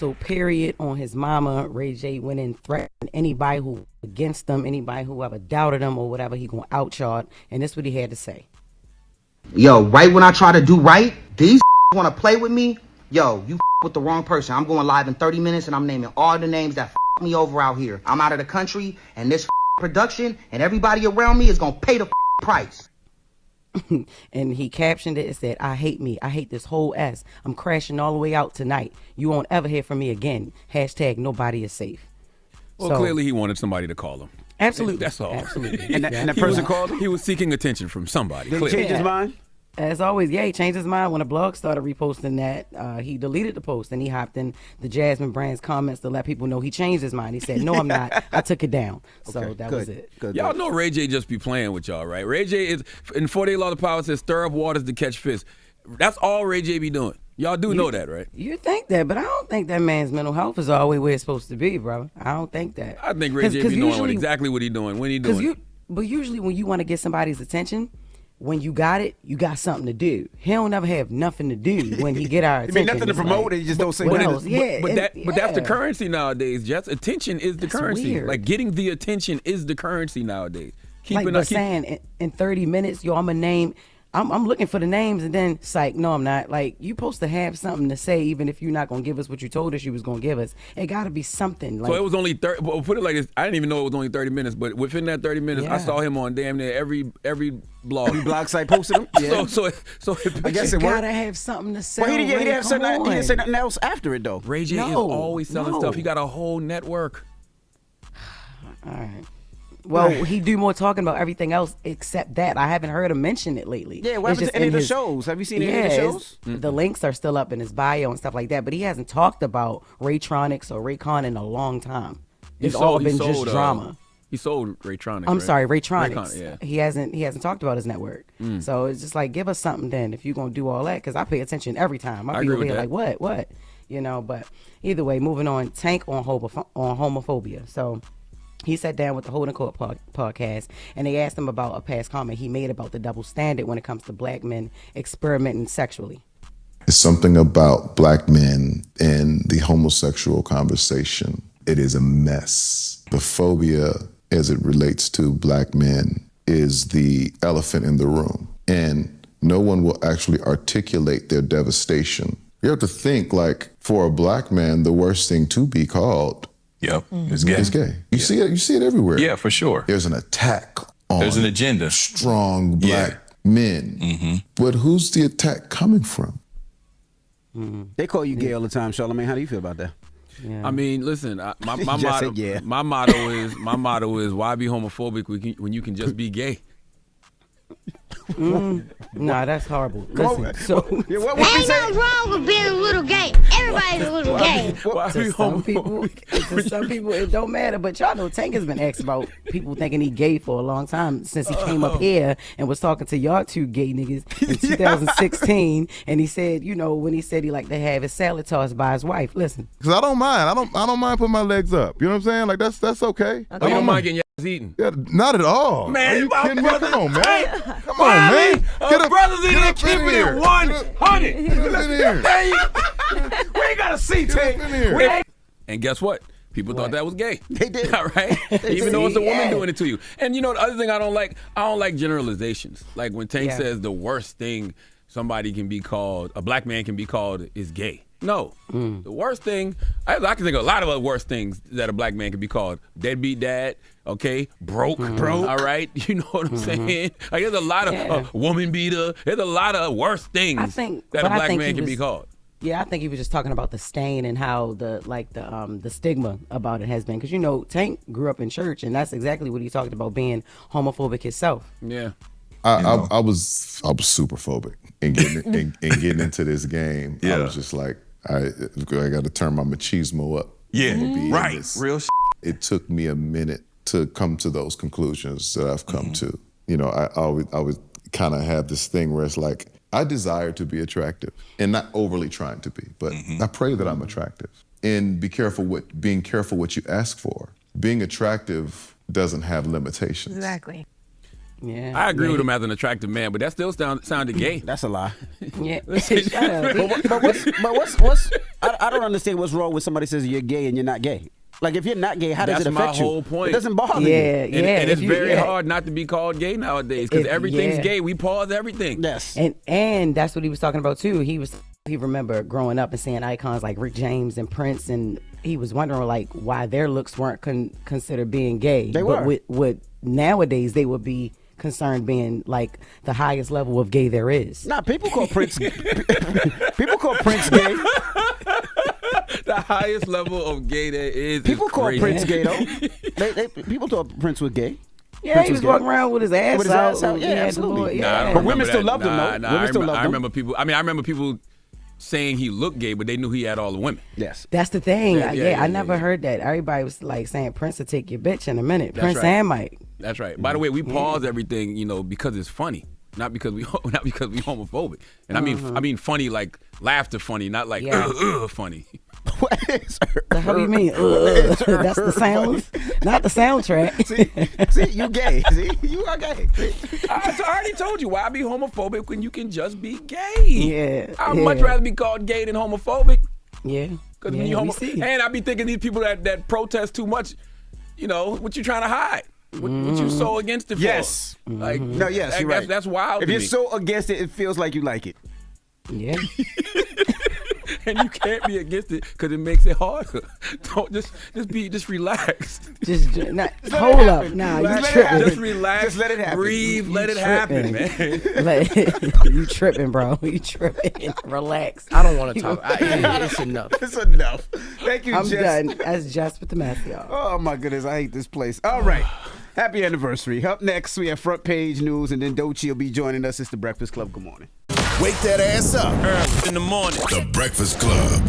Also, period, on his mama, Ray J went in threatened anybody who was against him, anybody who ever doubted him or whatever, he gonna outcharge. And this is what he had to say. Yo, right when I try to do right, these want to play with me. Yo, you with the wrong person. I'm going live in 30 minutes and I'm naming all the names that me over out here. I'm out of the country and this production and everybody around me is going to pay the price. And he captioned it and said, I hate me. I hate this whole S. I'm crashing all the way out tonight. You won't ever hear from me again. Hashtag nobody is safe. Well, so, clearly he wanted somebody to call him. Absolutely. That's all. Absolutely. And that person called him? He was seeking attention from somebody. Did he change his mind? As always, yeah, he changed his mind when a blog started reposting that. He deleted the post and he hopped in the Jasmine Brand's comments to let people know he changed his mind. He said, no, I'm not. I took it down. So that was it. Good. Y'all know Ray J just be playing with y'all, right? Ray J is, in 48 Laws of Power, says stir up waters to catch fish. That's all Ray J be doing. Y'all do know that, right? You think that, but I don't think that man's mental health is always where it's supposed to be, bro. I don't think that. I think Ray J be knowing exactly what he doing, when he doing it. But usually when you want to get somebody's attention, when you got it, you got something to do. He don't ever have nothing to do when he get our attention. You mean nothing to promote, and you just don't say nothing. But that's the currency nowadays, Jess. Attention is the currency. Weird. Like getting the attention is the currency nowadays. Saying in 30 minutes, yo, I'm a name. I'm looking for the names, and then it's like, no, I'm not. Like, you supposed to have something to say, even if you're not going to give us what you told us you was going to give us. It got to be something. Like, so it was only 30, well, put it like this, I didn't even know it was only 30 minutes, but within that 30 minutes, I saw him on damn near every blog. Every blog site posted him? Yeah. So I guess it got to have something to say. Well, he didn't say nothing else after it, though. Ray J is always selling stuff. He got a whole network. All right. Well, he do more talking about everything else except that. I haven't heard him mention it lately. Yeah, what happened to any of the shows? Have you seen any of the shows? The links are still up in his bio and stuff like that, but he hasn't talked about Raytronics or Raycon in a long time. It's all been just drama. He sold Raytronics. I'm sorry, Raytronics. Raycon, yeah. He hasn't talked about his network. So it's just like, give us something then if you're gonna do all that, because I pay attention every time. I be over here like, what? You know, but either way, moving on. Tank on homophobia. So he sat down with the Holding Court podcast, and they asked him about a past comment he made about the double standard when it comes to black men experimenting sexually. It's something about black men and the homosexual conversation. It is a mess. The phobia, as it relates to black men, is the elephant in the room. And no one will actually articulate their devastation. You have to think, like, for a black man, the worst thing to be called is gay. It's gay. You see it everywhere. Yeah, for sure. There's an attack on There's an agenda. Strong black men. But who's the attack coming from? They call you gay all the time, Charlamagne. How do you feel about that? Yeah. I mean, listen, my motto is why be homophobic when you can just be gay? Nah, that's horrible. Listen, ain't nothing wrong with being a little gay. Everybody's a little gay. To some people, it don't matter. But y'all know Tank has been asked about people thinking he gay for a long time since he came up here and was talking to y'all two gay niggas in 2016. And he said, you know, when he said he liked to have his salad tossed by his wife. Listen, because I don't mind. I don't mind putting my legs up. You know what I'm saying? Like that's okay. You don't mind getting your ass eaten? Yeah, not at all. Man, are you kidding me? Come on, man. Come on, man. Brothers in here keeping it 100. Get up in here. We ain't got a seat, Tank. And guess what? People thought that was gay. They did. All right? Even though it's a woman doing it to you. And you know, the other thing I don't like generalizations. Like when Tank says the worst thing somebody can be called, a black man can be called, is gay. No. The worst thing, I can think of a lot of other worse things that a black man can be called. Deadbeat dad, okay? Broke, all right? You know what I'm saying? Like there's a lot of woman beater. There's a lot of worse things that a black man can be called. Yeah, I think he was just talking about the stain and how the stigma about it has been. Because, you know, Tank grew up in church, and that's exactly what he talked about, being homophobic himself. Yeah. I was super phobic in getting into this game. I was just like, I got to turn my machismo up. Yeah, right. Real shit. It took me a minute to come to those conclusions that I've come to. You know, I always kind of have this thing where it's like, I desire to be attractive and not overly trying to be, but I pray that I'm attractive. And being careful what you ask for. Being attractive doesn't have limitations. Exactly. Yeah. I agree with him as an attractive man, but that still sounded gay. That's a lie. Yeah. Shut up. But what's I don't understand what's wrong with somebody says you're gay and you're not gay. Like, if you're not gay, how does it affect you? That's my whole point. It doesn't bother you. And it's very hard not to be called gay nowadays because everything's gay. We pause everything. Yes. And that's what he was talking about too. He remember growing up and seeing icons like Rick James and Prince, and he was wondering like why their looks weren't considered being gay. They were. But with nowadays they would be concerned being like the highest level of gay there is. Nah, people call Prince people call Prince gay. The highest level of gay there is. People call crazy. Prince gay though. People thought Prince was gay. Yeah, Prince he was gay. walking around with his ass out. Yeah, absolutely. Nah, I don't But women remember still that. loved him though. Nah, Women still loved him. I remember people. I remember people saying he looked gay, but they knew he had all the women. Yes. That's the thing. Yeah, I never heard that. Everybody was like saying Prince will take your bitch in a minute. That's Prince right. and Mike. That's right. By the way, we pause everything, because it's funny, not because we homophobic. And I mean funny like laughter funny, not like funny. What is The hell you mean? That's the sounds, not the soundtrack. See, you gay. See, you are gay. I already told you why be homophobic when you can just be gay. Yeah, I'd much rather be called gay than homophobic. Yeah. Because when you and I be thinking these people that protest too much, what you trying to hide? What you so against it for? Yes. Like No, yes, you're right. That's wild. If to you're me. so against it, it feels like you like it. Yeah. And you can't be against it because it makes it harder. Don't just relax. Hold up. Nah, you tripping. Just relax. Just let it happen. Breathe. You let it happen, tripping. man. You tripping, bro. You tripping. Relax. I don't want to talk. It's enough. It's enough. Thank you, I'm Jess. done. That's Jess with the mess, y'all. Oh my goodness, I hate this place. All right. Happy anniversary. Up next, we have front page news, and then Doechii will be joining us. It's the Breakfast Club. Good morning. Wake that ass up Early in the morning. The Breakfast Club.